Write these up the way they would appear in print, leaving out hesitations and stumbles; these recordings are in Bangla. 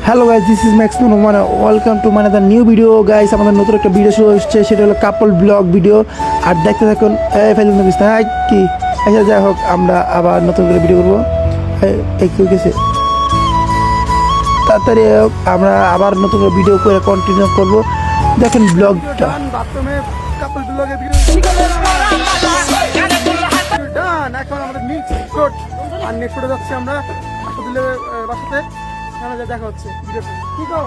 Hello guys, this is max নুন মানে ওয়েলকাম টু মানে দ্য নিউ ভিডিও গাইস। আমাদের নতুন একটা ভিডিও শুরু হচ্ছে, সেটা হলো কাপল ব্লগ ভিডিও। আর দেখতে থাকুন ফেলুন কি আচ্ছা, যাই হোক আমরা আবার নতুন করে ভিডিও করবো। কেউ গেছে তাড়াতাড়ি আমরা আবার নতুন করে ভিডিও করে কন্টিনিউ করবো। দেখুন ব্লগটা। এখন আমাদের আর নেক্সট যাচ্ছি আমরা বাসাতে। দেখা হচ্ছে কি কও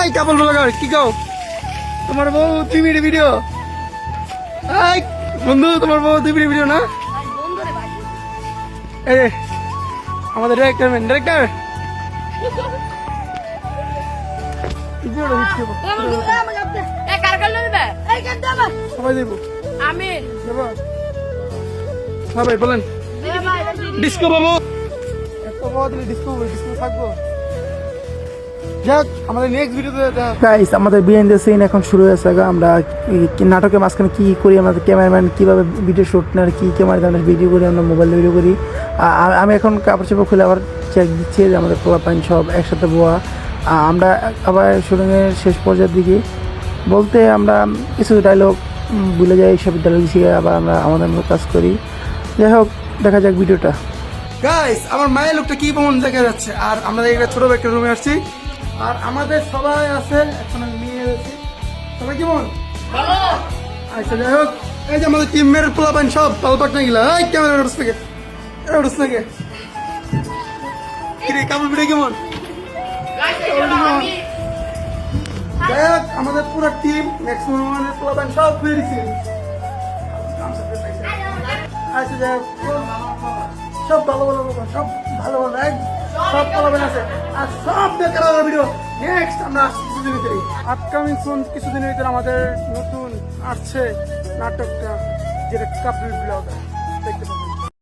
এই কাপল ব্লগার, কি কও তোমার বউ 2 মিনিট ভিডিও? এই বন্ধু, তোমার বউ 2 মিনিট ভিডিও না? এই আমাদের ডাইরেক্টর সবাই দেব আমি সবাই বলেন ডিস্কো বাবু থাকবো। আমাদের বিহাইন্ড দ্য সিন এখন শুরু হয়েছে। আমরা নাটকের মাঝখানে কি করি, আমাদের ক্যামেরাম্যান কিভাবে ভিডিও শুট নেয়, কি ক্যামেরা ভিডিও করি, আমরা মোবাইল ভিডিও করি। আমি এখন কাপড় চাপড় খুলে আবার চেক দিচ্ছি যে আমাদের পোলা পাইন সব একসাথে বোয়া। আমরা আবার শুটিংয়ের শেষ পর্যায়ের দিকে বলতে আমরা কিছু ডায়লগ ভুলে যাই, সব ডায়লগ শিখে আবার আমরা আমাদের মতো কাজ করি। যাই হোক, দেখা যাক ভিডিওটা। গাইস, আমার মায়ের লোকটা কি কেমন দেখা যাচ্ছে। আর আমরা একটা ছোট একটা রুমে আসছি, আর আমাদের সবাই আছে। এখন আমি নিয়ে যাচ্ছি, সবাই কেমন আচ্ছা। যাই হোক, এই যে আমাদের টিমের পোলাপান সব পালপাট না গেলা। এই ক্যামেরা উঠছ থেকে কাপড় ভিডিও কেমন? যাই হোক, আমাদের পুরো টিম ম্যাক্সিমাম পোলাপান সব ফিরে দিচ্ছে। আচ্ছা, যাই হোক, সব ভালো সব ভালো সব পালাবেন আছে। আর সব দেখার ভিডিও নেক্সট আমরা কিছুদিন ভিতরে আপকামিং সুন কিছুদিনের ভিতরে আমাদের নতুন আসছে নাটকটা, যেটা কাপল ব্লগ দেখতে পাবেন।